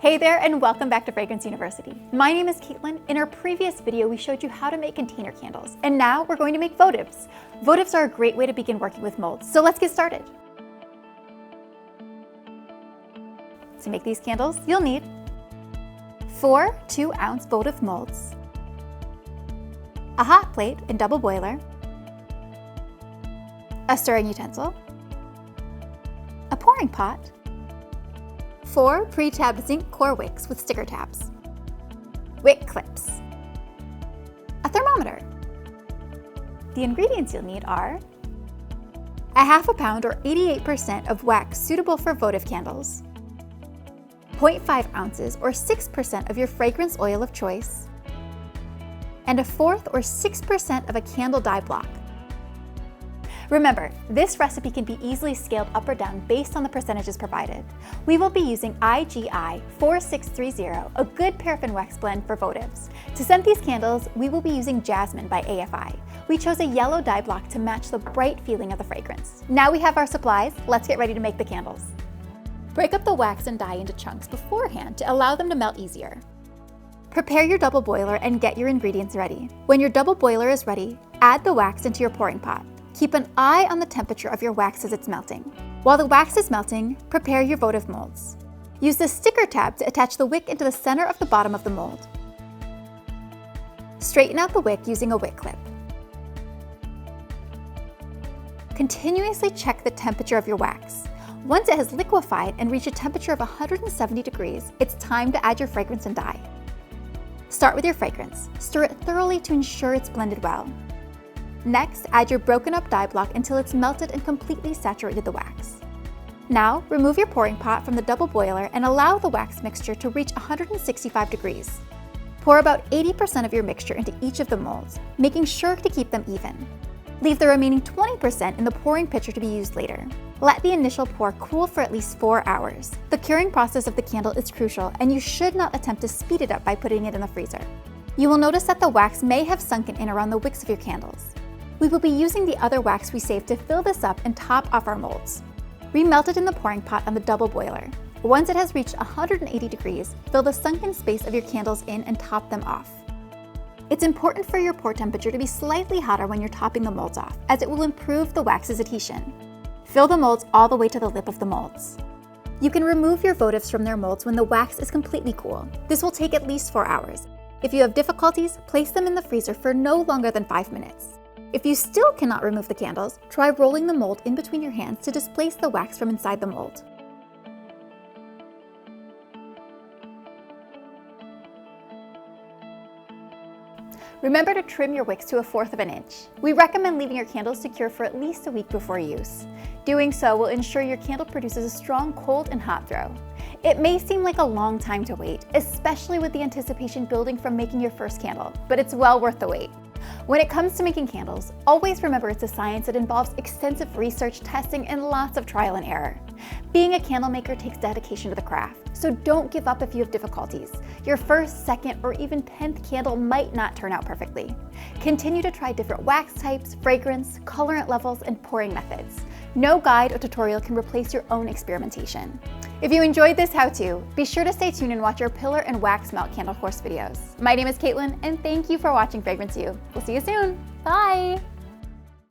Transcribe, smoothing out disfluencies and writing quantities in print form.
Hey there, and welcome back to Fragrance University. My name is Caitlin. In our previous video, we showed you how to make container candles, and now we're going to make votives. Votives are a great way to begin working with molds, so let's get started. To make these candles, you'll need 4 2-ounce votive molds, a hot plate and double boiler, a stirring utensil, a pouring pot, 4 pre-tabbed zinc core wicks with sticker tabs, wick clips, a thermometer. The ingredients you'll need are a half a pound or 88% of wax suitable for votive candles, 0.5 ounces or 6% of your fragrance oil of choice, and a 1/4 or 6% of a candle dye block. Remember, this recipe can be easily scaled up or down based on the percentages provided. We will be using IGI 4630, a good paraffin wax blend for votives. To scent these candles, we will be using Jasmine by AFI. We chose a yellow dye block to match the bright feeling of the fragrance. Now we have our supplies, let's get ready to make the candles. Break up the wax and dye into chunks beforehand to allow them to melt easier. Prepare your double boiler and get your ingredients ready. When your double boiler is ready, add the wax into your pouring pot. Keep an eye on the temperature of your wax as it's melting. While the wax is melting, prepare your votive molds. Use the sticker tab to attach the wick into the center of the bottom of the mold. Straighten out the wick using a wick clip. Continuously check the temperature of your wax. Once it has liquefied and reached a temperature of 170 degrees, it's time to add your fragrance and dye. Start with your fragrance. Stir it thoroughly to ensure it's blended well. Next, add your broken up dye block until it's melted and completely saturated the wax. Now, remove your pouring pot from the double boiler and allow the wax mixture to reach 165 degrees. Pour about 80% of your mixture into each of the molds, making sure to keep them even. Leave the remaining 20% in the pouring pitcher to be used later. Let the initial pour cool for at least 4 hours. The curing process of the candle is crucial, and you should not attempt to speed it up by putting it in the freezer. You will notice that the wax may have sunken in around the wicks of your candles. We will be using the other wax we saved to fill this up and top off our molds. Remelt it in the pouring pot on the double boiler. Once it has reached 180 degrees, fill the sunken space of your candles in and top them off. It's important for your pour temperature to be slightly hotter when you're topping the molds off, as it will improve the wax's adhesion. Fill the molds all the way to the lip of the molds. You can remove your votives from their molds when the wax is completely cool. This will take at least 4 hours. If you have difficulties, place them in the freezer for no longer than 5 minutes. If you still cannot remove the candles, try rolling the mold in between your hands to displace the wax from inside the mold. Remember to trim your wicks to 1/4 of an inch. We recommend leaving your candles to cure for at least a week before use. Doing so will ensure your candle produces a strong cold and hot throw. It may seem like a long time to wait, especially with the anticipation building from making your first candle, but it's well worth the wait. When it comes to making candles, always remember it's a science that involves extensive research, testing, and lots of trial and error. Being a candle maker takes dedication to the craft, so don't give up if you have difficulties. Your first, second, or even 10th candle might not turn out perfectly. Continue to try different wax types, fragrance, colorant levels, and pouring methods. No guide or tutorial can replace your own experimentation. If you enjoyed this how-to, be sure to stay tuned and watch our pillar and wax melt candle course videos. My name is Caitlin, and thank you for watching Fragrance U. We'll see you soon. Bye!